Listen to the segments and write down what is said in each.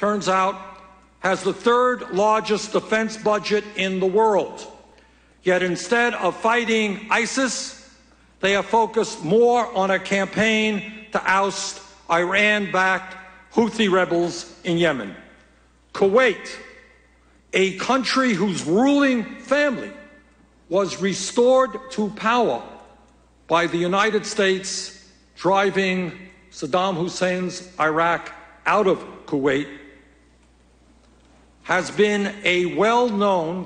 turns out, has the third largest defense budget in the world. Yet instead of fighting ISIS, they have focused more on a campaign to oust Iran-backed Houthi rebels in Yemen. Kuwait, a country whose ruling family was restored to power by the United States driving Saddam Hussein's Iraq out of Kuwait, has been a well-known,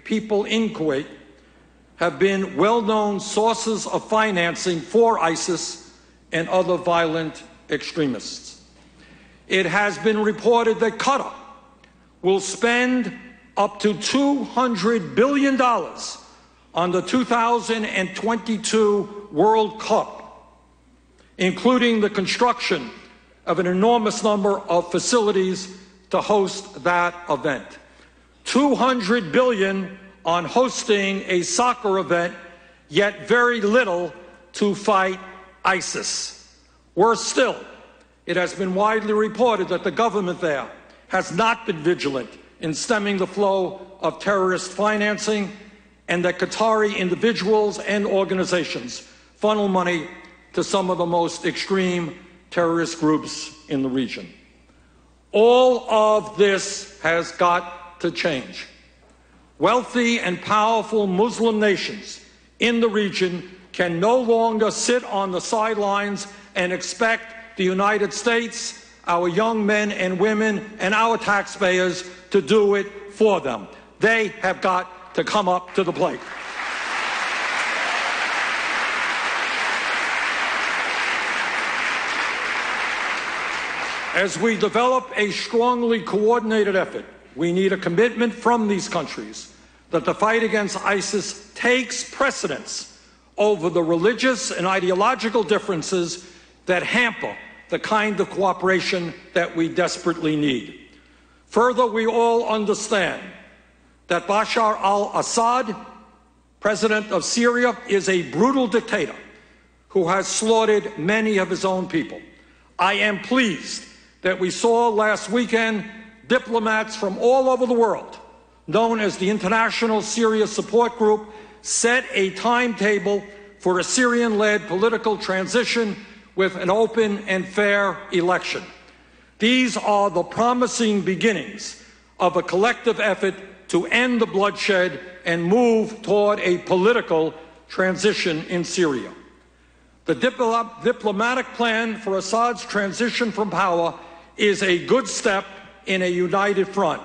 people in Kuwait have been well-known sources of financing for ISIS and other violent extremists. It has been reported that Qatar will spend up to $200 billion on the 2022 World Cup, including the construction of an enormous number of facilities to host that event. $200 billion on hosting a soccer event, yet very little to fight ISIS. Worse still, it has been widely reported that the government there has not been vigilant in stemming the flow of terrorist financing, and that Qatari individuals and organizations funnel money to some of the most extreme terrorist groups in the region. All of this has got to change. Wealthy and powerful Muslim nations in the region can no longer sit on the sidelines and expect the United States, our young men and women, and our taxpayers to do it for them. They have got to come up to the plate. As we develop a strongly coordinated effort, we need a commitment from these countries that the fight against ISIS takes precedence over the religious and ideological differences that hamper the kind of cooperation that we desperately need. Further, we all understand that Bashar al-Assad, president of Syria, is a brutal dictator who has slaughtered many of his own people. I am pleased that we saw last weekend diplomats from all over the world, known as the International Syria Support Group, set a timetable for a Syrian-led political transition with an open and fair election. These are the promising beginnings of a collective effort to end the bloodshed and move toward a political transition in Syria. The diplomatic plan for Assad's transition from power is a good step in a united front.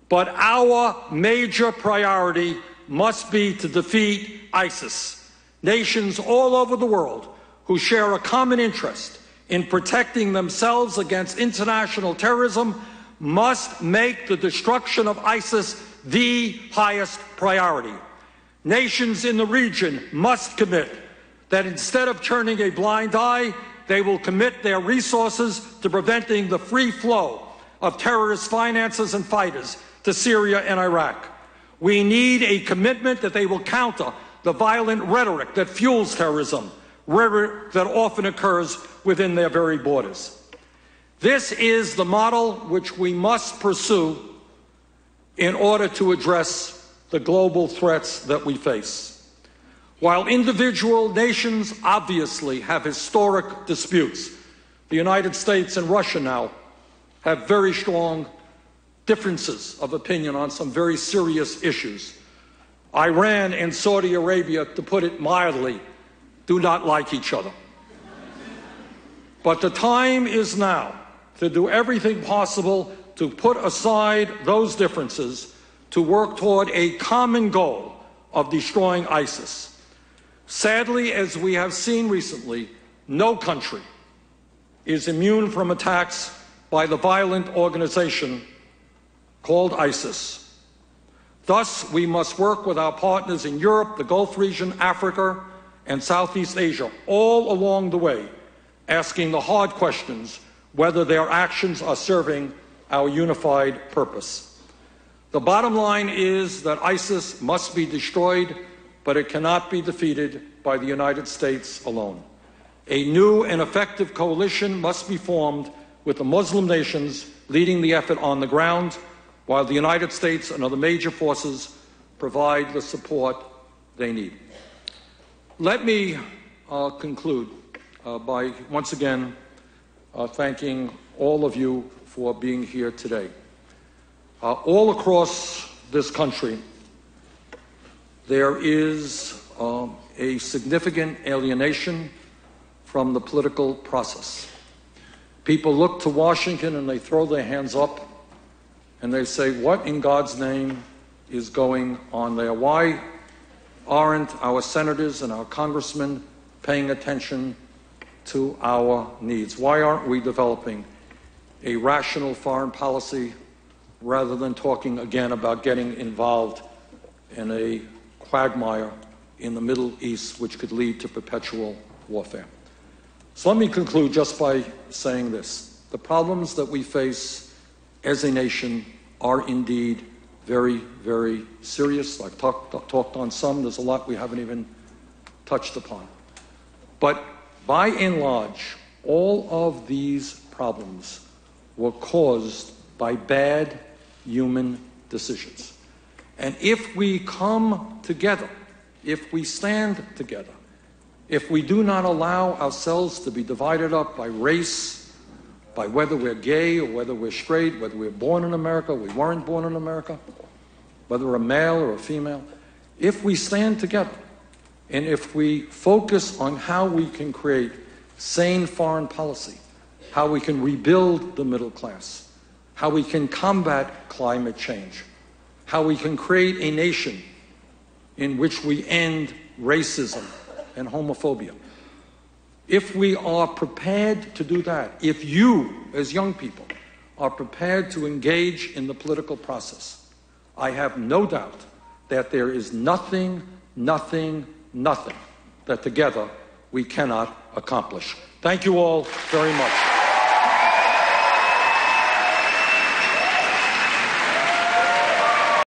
But our major priority must be to defeat ISIS. Nations all over the world who share a common interest in protecting themselves against international terrorism must make the destruction of ISIS the highest priority. Nations in the region must commit that instead of turning a blind eye, they will commit their resources to preventing the free flow of terrorist finances and fighters to Syria and Iraq. We need a commitment that they will counter the violent rhetoric that fuels terrorism, rhetoric that often occurs within their very borders. This is the model which we must pursue in order to address the global threats that we face. While individual nations obviously have historic disputes, the United States and Russia now have very strong differences of opinion on some very serious issues. Iran and Saudi Arabia, to put it mildly, do not like each other. But the time is now to do everything possible to put aside those differences to work toward a common goal of destroying ISIS. Sadly, as we have seen recently, no country is immune from attacks by the violent organization called ISIS. Thus, we must work with our partners in Europe, the Gulf region, Africa, and Southeast Asia, all along the way, asking the hard questions whether their actions are serving our unified purpose. The bottom line is that ISIS must be destroyed, but it cannot be defeated by the United States alone. A new and effective coalition must be formed with the Muslim nations leading the effort on the ground, while the United States and other major forces provide the support they need. Let me conclude by once again thanking all of you for being here today. All across this country, there is a significant alienation from the political process. People look to Washington and they throw their hands up and they say, what in God's name is going on there? Why aren't our senators and our congressmen paying attention to our needs? Why aren't we developing a rational foreign policy rather than talking again about getting involved in a quagmire in the Middle East which could lead to perpetual warfare? So let me conclude just by saying this. The problems that we face as a nation are indeed very, very serious. I've talked on some. There's a lot we haven't even touched upon. But by and large, all of these problems were caused by bad human decisions. And if we come together, if we stand together, if we do not allow ourselves to be divided up by race, by whether we're gay or whether we're straight, whether we're born in America, we weren't born in America, whether we're a male or a female, if we stand together and if we focus on how we can create sane foreign policy, how we can rebuild the middle class, how we can combat climate change, how we can create a nation in which we end racism and homophobia. If we are prepared to do that, if you, as young people, are prepared to engage in the political process, I have no doubt that there is nothing that together we cannot accomplish. Thank you all very much.